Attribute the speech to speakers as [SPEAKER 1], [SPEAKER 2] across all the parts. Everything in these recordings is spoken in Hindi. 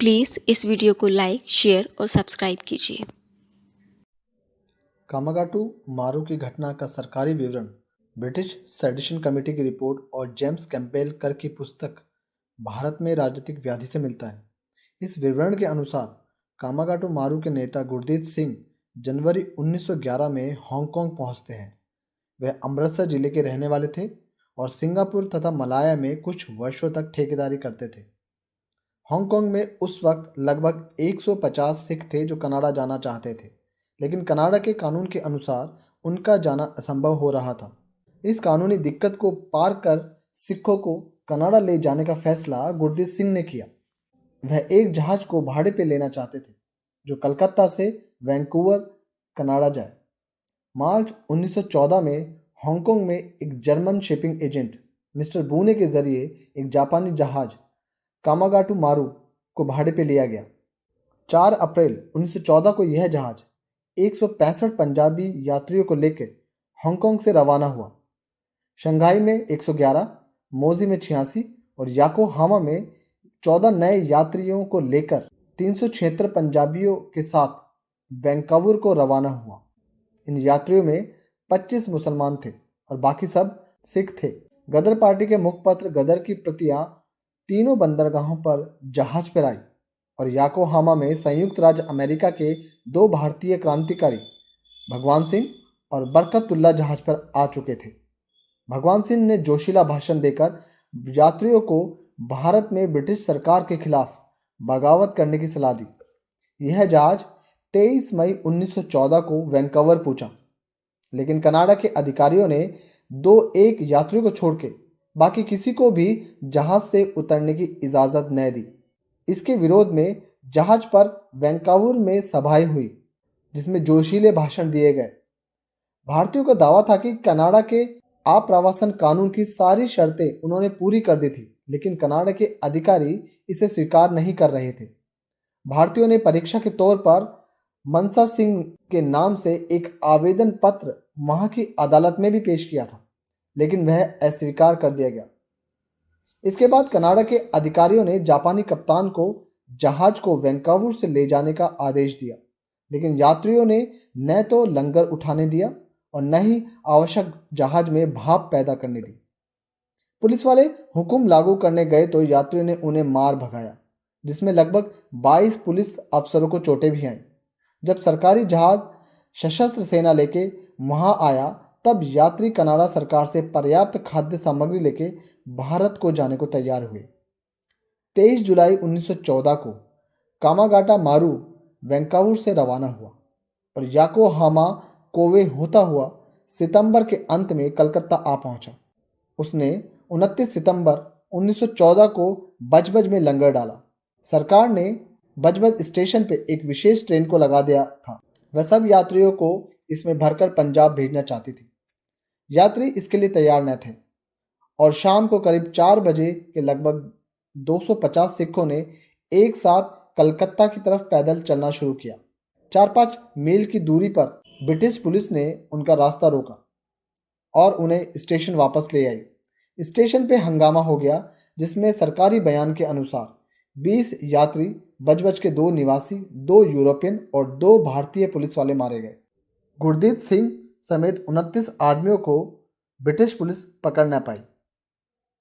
[SPEAKER 1] प्लीज़ इस वीडियो को लाइक, शेयर और सब्सक्राइब कीजिए।
[SPEAKER 2] कामागाटू मारू की घटना का सरकारी विवरण ब्रिटिश सेडिशन कमेटी की रिपोर्ट और जेम्स कैम्पबेल कर की पुस्तक भारत में राजनीतिक व्याधि से मिलता है। इस विवरण के अनुसार कामागाटू मारू के नेता गुरदीत सिंह जनवरी 1911 में हांगकांग पहुंचते हैं। वह अमृतसर जिले के रहने वाले थे और सिंगापुर तथा मलाया में कुछ वर्षों तक ठेकेदारी करते थे। हांगकांग में उस वक्त लगभग 150 सिख थे जो कनाडा जाना चाहते थे, लेकिन कनाडा के कानून के अनुसार उनका जाना असंभव हो रहा था। इस कानूनी दिक्कत को पार कर सिखों को कनाडा ले जाने का फैसला गुरदीत सिंह ने किया। वह एक जहाज को भाड़े पे लेना चाहते थे जो कलकत्ता से वैंकूवर कनाडा जाए। मार्च 1914 में हांगकांग में एक जर्मन शिपिंग एजेंट मिस्टर बूने के जरिए एक जापानी जहाज कामागाटू मारू को भाड़े पे लिया गया। 4 अप्रैल 1914 को यह जहाज 165 पंजाबी यात्रियों को लेकर हांगकांग से रवाना हुआ। शंघाई में 111, मोजी में 86 और याकोहामा में 14 नए यात्रियों को लेकर 376 पंजाबियों के साथ वैंकूवर को रवाना हुआ। इन यात्रियों में 25 मुसलमान थे और बाकी सब सिख थे। गदर पार्टी के मुखपत्र गदर की प्रतियां तीनों बंदरगाहों पर जहाज पर आई और याकोहामा में संयुक्त राज्य अमेरिका के 2 भारतीय क्रांतिकारी भगवान सिंह और बरकतुल्ला जहाज पर आ चुके थे। भगवान सिंह ने जोशीला भाषण देकर यात्रियों को भारत में ब्रिटिश सरकार के खिलाफ बगावत करने की सलाह दी। यह जहाज 23 मई 1914 को वैंकूवर पहुंचा, लेकिन कनाडा के अधिकारियों ने 2-1 यात्रियों को छोड़ के बाकी किसी को भी जहाज से उतरने की इजाज़त न दी। इसके विरोध में जहाज पर वैंकूवर में सभाएं हुई जिसमें जोशीले भाषण दिए गए। भारतीयों का दावा था कि कनाडा के आप्रवासन कानून की सारी शर्तें उन्होंने पूरी कर दी थी, लेकिन कनाडा के अधिकारी इसे स्वीकार नहीं कर रहे थे। भारतीयों ने परीक्षा के तौर पर मनसा सिंह के नाम से एक आवेदन पत्र वहां की अदालत में भी पेश किया था, लेकिन वह अस्वीकार कर दिया गया। इसके बाद कनाडा के अधिकारियों ने जापानी कप्तान को जहाज को वैंकूवर से ले जाने का आदेश दिया, लेकिन यात्रियों ने न तो लंगर उठाने दिया और न ही आवश्यक जहाज में भाप पैदा करने दी। पुलिस वाले हुक्म लागू करने गए तो यात्रियों ने उन्हें मार भगाया, जिसमें लगभग 22 पुलिस अफसरों को चोटें भी आईं। जब सरकारी जहाज सशस्त्र सेना लेके वहां आया तब यात्री कनाडा सरकार से पर्याप्त खाद्य सामग्री लेके भारत को जाने को तैयार हुए। 23 जुलाई 1914 को कामागाटा मारू वैंकूवर से रवाना हुआ और याकोहामा कोवे होता हुआ सितंबर के अंत में कलकत्ता आ पहुंचा। उसने 29 सितंबर 1914 को बजबज में लंगर डाला। सरकार ने बजबज स्टेशन पे एक विशेष ट्रेन को लगा दिया था। वह सब यात्रियों को इसमें भरकर पंजाब भेजना चाहती थी। यात्री इसके लिए तैयार न थे और शाम को करीब 4 बजे के लगभग 250 सिखों ने एक साथ कलकत्ता की तरफ पैदल चलना शुरू किया। 4-5 मील की दूरी पर ब्रिटिश पुलिस ने उनका रास्ता रोका और उन्हें स्टेशन वापस ले आई। स्टेशन पे हंगामा हो गया, जिसमें सरकारी बयान के अनुसार 20 यात्री, बजबज के 2 निवासी, 2 यूरोपियन और 2 भारतीय पुलिस वाले मारे गए। गुरदीत सिंह समेत 29 आदमियों को ब्रिटिश पुलिस पकड़ न पाई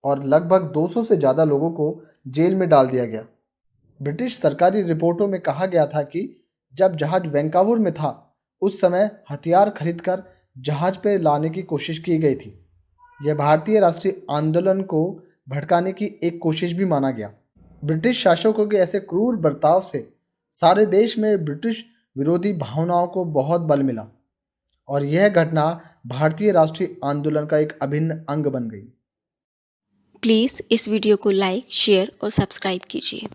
[SPEAKER 2] और लगभग 200 से ज़्यादा लोगों को जेल में डाल दिया गया। ब्रिटिश सरकारी रिपोर्टों में कहा गया था कि जब जहाज वैंकूवर में था उस समय हथियार खरीदकर जहाज पर लाने की कोशिश की गई थी। यह भारतीय राष्ट्रीय आंदोलन को भड़काने की एक कोशिश भी माना गया। ब्रिटिश शासकों के ऐसे क्रूर बर्ताव से सारे देश में ब्रिटिश विरोधी भावनाओं को बहुत बल मिला और यह घटना भारतीय राष्ट्रीय आंदोलन का एक अभिन्न अंग बन गई।
[SPEAKER 1] प्लीज़ इस वीडियो को लाइक, शेयर और सब्सक्राइब कीजिए।